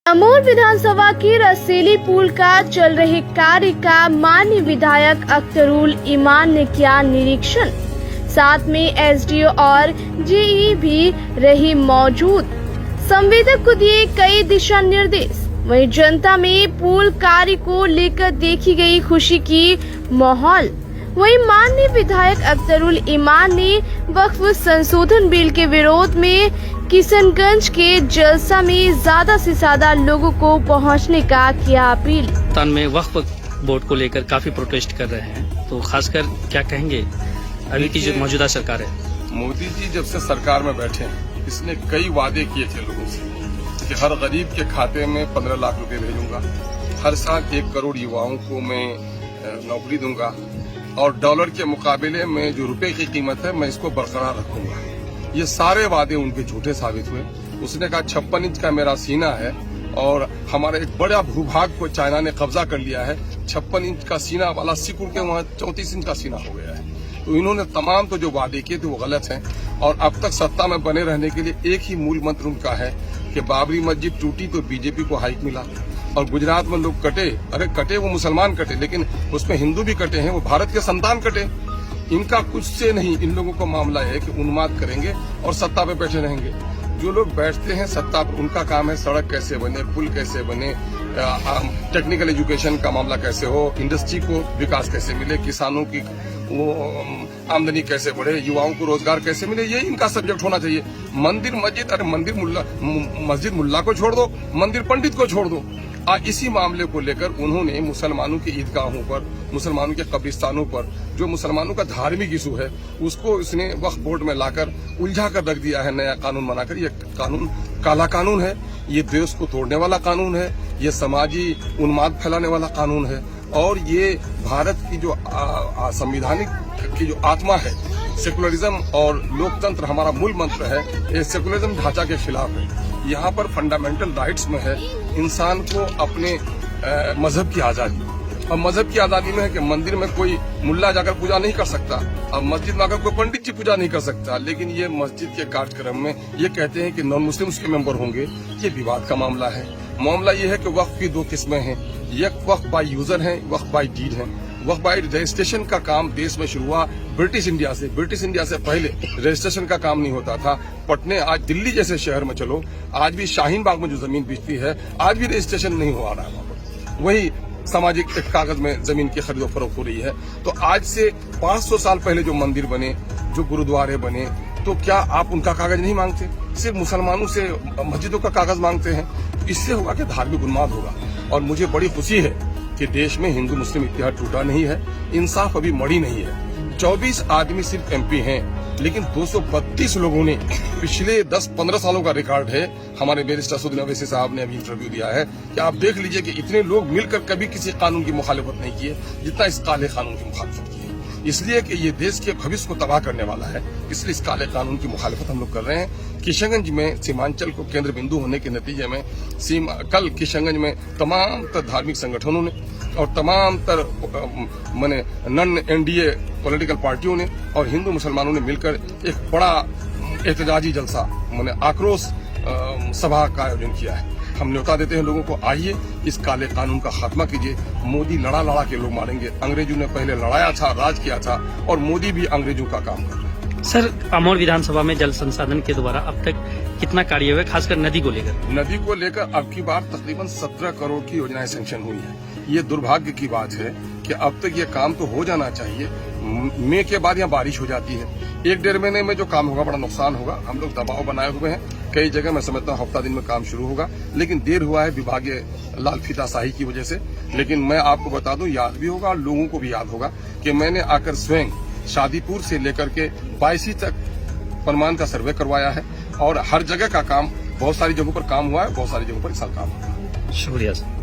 दमोह विधानसभा की रसेली पुल का चल रहे कार्य का माननीय विधायक अख्तरुल ईमान ने किया निरीक्षण। साथ में एसडीओ और जेई भी रही मौजूद। संवेदक को दिए कई दिशा निर्देश। वहीं जनता में पुल कार्य को लेकर देखी गई खुशी की माहौल। वहीं माननीय विधायक अख्तरुल ईमान ने वक्फ संशोधन बिल के विरोध में किशनगंज के जलसा में ज्यादा से ज्यादा लोगों को पहुंचने का किया अपील। पाकिस्तान में वक्फ बोर्ड को लेकर काफी प्रोटेस्ट कर रहे हैं, तो खासकर क्या कहेंगे अभी की जो मौजूदा सरकार है? मोदी जी जब से सरकार में बैठे हैं, इसने कई वादे किए थे लोगों से कि हर गरीब के खाते में 15 लाख रुपए भेजूंगा, हर साल 1 करोड़ युवाओं को मैं नौकरी दूंगा और डॉलर के मुकाबले में जो रुपए की कीमत है मैं इसको बरकरार रखूंगा। ये सारे वादे उनके झूठे साबित हुए। उसने कहा 56 इंच का मेरा सीना है और हमारा एक बड़ा भूभाग को चाइना ने कब्जा कर लिया है। 56 इंच का सीना वाला सिकुड़ के वहाँ 34 इंच का सीना हो गया है। तो इन्होंने तमाम तो जो वादे किए थे वो गलत हैं और अब तक सत्ता में बने रहने के लिए एक ही मूल मंत्र उनका है कि बाबरी मस्जिद टूटी तो बीजेपी को हाइक मिला और गुजरात में लोग कटे। अरे कटे वो मुसलमान कटे, लेकिन उसमें हिंदू भी कटे हैं, वो भारत के संतान कटे। इनका कुछ से नहीं, इन लोगों का मामला है कि उन्माद करेंगे और सत्ता पे बैठे रहेंगे। जो लोग बैठते हैं सत्ता पर, उनका काम है सड़क कैसे बने, पुल कैसे बने, टेक्निकल एजुकेशन का मामला कैसे हो, इंडस्ट्री को विकास कैसे मिले, किसानों की वो आमदनी कैसे बढ़े, युवाओं को रोजगार कैसे मिले, ये इनका सब्जेक्ट होना चाहिए। मंदिर मस्जिद, अरे मस्जिद मुल्ला को छोड़ दो, मंदिर पंडित को छोड़ दो। इसी मामले को लेकर उन्होंने मुसलमानों की ईदगाहों पर, मुसलमानों के कब्रिस्तानों पर जो मुसलमानों का धार्मिक इशू है उसको इसने वक्फ बोर्ड में लाकर उलझा कर रख दिया है। नया कानून बनाकर, ये कानून काला कानून है, ये देश को तोड़ने वाला कानून है, ये समाजी उन्माद फैलाने वाला कानून है और ये भारत की जो संविधानिक की जो आत्मा है, सेकुलरिज्म और लोकतंत्र हमारा मूल मंत्र है, ये सेकुलरिज्म ढांचा के खिलाफ है। यहाँ पर फंडामेंटल राइट्स में है इंसान को अपने मजहब की आजादी, और मजहब की आजादी में है कि मंदिर में कोई मुल्ला जाकर पूजा नहीं कर सकता और मस्जिद में आकर कोई पंडित जी पूजा नहीं कर सकता। लेकिन ये मस्जिद के कार्यक्रम में ये कहते हैं कि नॉन मुस्लिम्स के मेंबर होंगे। ये विवाद का मामला है। मामला ये है कि वक्फ की 2 किस्में हैं, एक वक्फ बाय यूजर है, वक्फ बाय डीड है। वक्फ बाय रजिस्ट्रेशन का काम देश में शुरू हुआ ब्रिटिश इंडिया से। ब्रिटिश इंडिया से पहले रजिस्ट्रेशन का काम नहीं होता था। पटने, आज दिल्ली जैसे शहर में चलो, आज भी शाहीन बाग में जो जमीन बिकती है आज भी रजिस्ट्रेशन नहीं हो रहा है वहां पर। वही सामाजिक एक कागज में जमीन की खरीदो फरोख्त हो रही है। तो आज से 500 साल पहले जो मंदिर बने, जो गुरुद्वारे बने, तो क्या आप उनका कागज नहीं मांगते? सिर्फ मुसलमानों से मस्जिदों का कागज मांगते हैं। इससे होगा कि धार्मिक उन्माद होगा। और मुझे बड़ी खुशी है कि देश में हिंदू मुस्लिम इत्तेहाद टूटा नहीं है, इंसाफ अभी मड़ी नहीं है। 24 आदमी सिर्फ एमपी हैं, लेकिन 232 लोगों ने पिछले 10-15 सालों का रिकॉर्ड है। हमारे बैरिस्टर असदुद्दीन अवैसी साहब ने अभी इंटरव्यू दिया है कि आप देख लीजिए कि इतने लोग मिलकर कभी किसी कानून की मुखालिफत नहीं किए जितना इस काले कानून की मुखालिफत की है। इसलिए कि ये देश के भविष्य को तबाह करने वाला है, इसलिए इस काले कानून की मुखालिफत हम लोग कर रहे हैं। किशनगंज में सीमांचल को केंद्र बिंदु होने के नतीजे में कल किशनगंज में तमाम तर धार्मिक संगठनों ने और तमाम तर माने नॉन एनडीए पॉलिटिकल पार्टियों ने और हिंदू मुसलमानों ने मिलकर एक बड़ा एहतजाजी जलसा माने आक्रोश सभा का आयोजन किया है। हम न्योता देते हैं लोगों को, आइए इस काले कानून का खात्मा कीजिए। मोदी लड़ा के लोग मारेंगे। अंग्रेजों ने पहले लड़ाया था, राज किया था और मोदी भी अंग्रेजों का काम कर रहा है। सर, अमोर विधानसभा में जल संसाधन के द्वारा अब तक कितना कार्य हुआ, खासकर नदी को लेकर? नदी को लेकर अब की बार तकरीबन 17 करोड़ की योजनाएं सैंक्शन हुई है। ये दुर्भाग्य की बात है कि अब तक ये काम तो हो जाना चाहिए। मई के बाद यहाँ बारिश हो जाती है। 1-1.5 महीने में जो काम होगा बड़ा नुकसान होगा। हम लोग दबाव बनाए हुए हैं। कई जगह मैं समझता हूँ हफ्ता दिन में काम शुरू होगा, लेकिन देर हुआ है विभागीय लाल फीताशाही की वजह से। लेकिन मैं आपको बता दूं, याद भी होगा और लोगों को भी याद होगा कि मैंने आकर स्वयं शादीपुर से लेकर के 22 तक परमान का सर्वे करवाया है और हर जगह का काम, बहुत सारी जगहों पर काम हुआ है, बहुत सारी जगहों पर इस साल काम हुआ है। शुक्रिया सर।